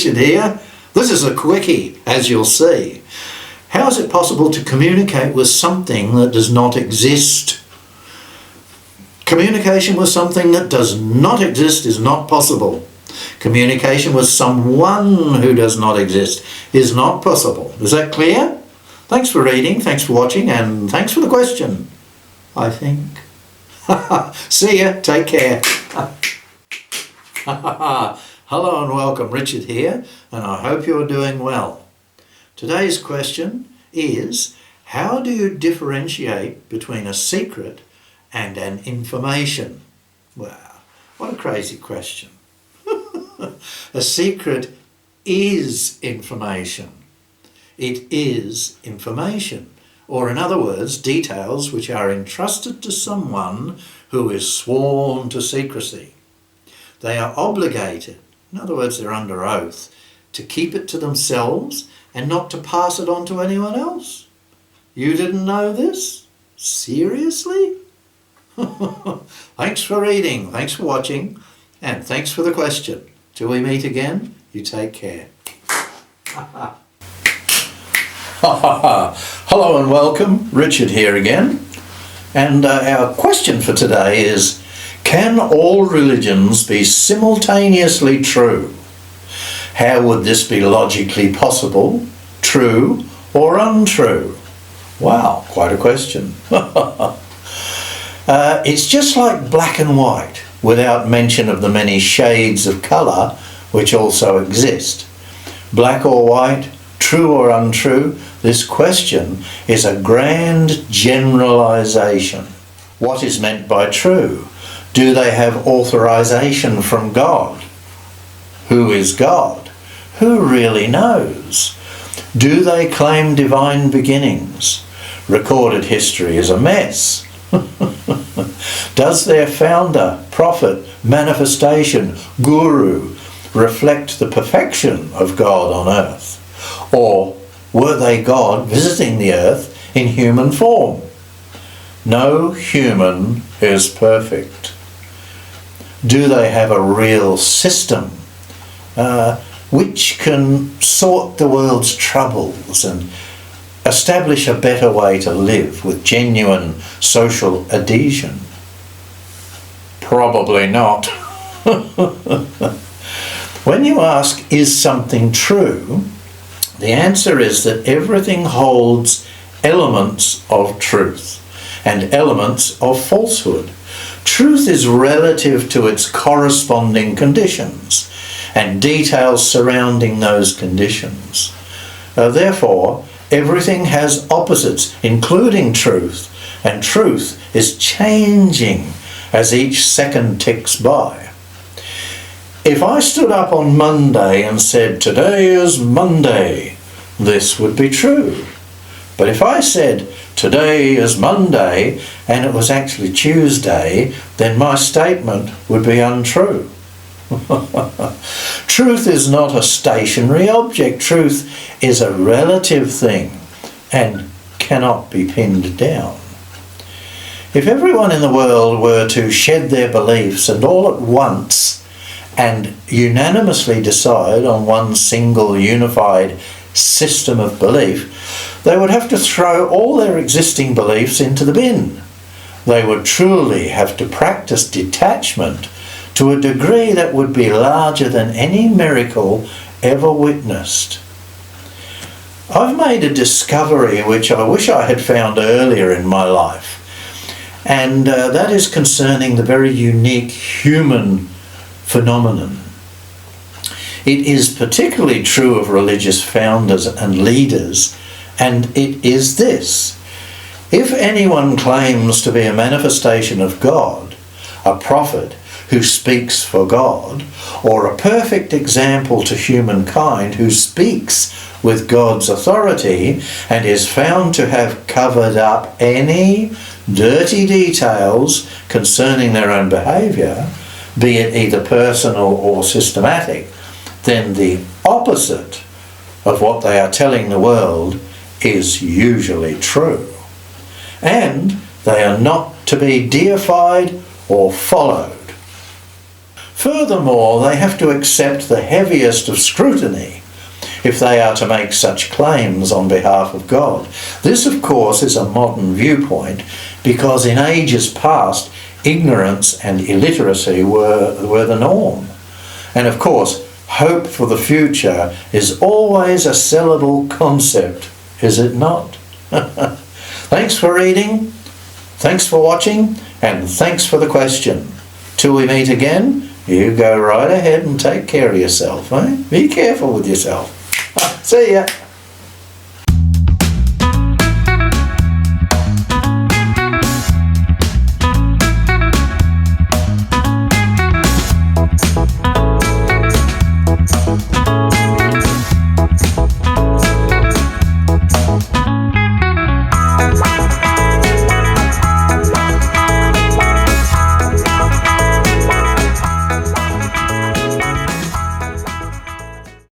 Richard here. This is a quickie, as you'll see. How is it possible to communicate with something that does not exist? Communication with something that does not exist is not possible. Communication with someone who does not exist is not possible. Is that clear? Thanks for reading, thanks for watching, and thanks for the question, I think. See ya, take care. Hello and welcome, Richard here, and I hope you're doing well. Today's question is, how do you differentiate between a secret and an information? Wow, what a crazy question. A secret is information. It is information, or in other words, details which are entrusted to someone who is sworn to secrecy. They are obligated, in other words, they're under oath, to keep it to themselves and not to pass it on to anyone else. You didn't know this? Seriously? Thanks for reading, thanks for watching, and thanks for the question. Till we meet again, you take care. Hello and welcome, Richard here again. And our question for today is, can all religions be simultaneously true? How would this be logically possible, true or untrue? Wow, quite a question. It's just like black and white, without mention of the many shades of colour which also exist. Black or white, true or untrue, this question is a grand generalisation. What is meant by true? Do they have authorization from God? Who is God? Who really knows? Do they claim divine beginnings? Recorded history is a mess. Does their founder, prophet, manifestation, guru reflect the perfection of God on earth? Or were they God visiting the earth in human form? No human is perfect. Do they have a real system which can sort the world's troubles and establish a better way to live with genuine social adhesion? Probably not. When you ask, is something true? The answer is that everything holds elements of truth and elements of falsehood. Truth is relative to its corresponding conditions and details surrounding those conditions. Therefore, everything has opposites, including truth, and truth is changing as each second ticks by. If I stood up on Monday and said, "Today is Monday," this would be true. But if I said, "Today is Monday," and it was actually Tuesday, then my statement would be untrue. Truth is not a stationary object. Truth is a relative thing and cannot be pinned down. If everyone in the world were to shed their beliefs and all at once and unanimously decide on one single unified system of belief, they would have to throw all their existing beliefs into the bin. They would truly have to practice detachment to a degree that would be larger than any miracle ever witnessed. I've made a discovery which I wish I had found earlier in my life, and that is concerning the very unique human phenomenon. It is particularly true of religious founders and leaders, and it is this: if anyone claims to be a manifestation of God, a prophet who speaks for God, or a perfect example to humankind who speaks with God's authority and is found to have covered up any dirty details concerning their own behaviour, be it either personal or systematic, then the opposite of what they are telling the world is usually true. And they are not to be deified or followed. Furthermore, they have to accept the heaviest of scrutiny if they are to make such claims on behalf of God. This, of course, is a modern viewpoint, because in ages past, ignorance and illiteracy were the norm. And of course, hope for the future is always a sellable concept, is it not? Thanks for reading, thanks for watching, and thanks for the question. Till we meet again, you go right ahead and take care of yourself. Eh? Be careful with yourself. See ya.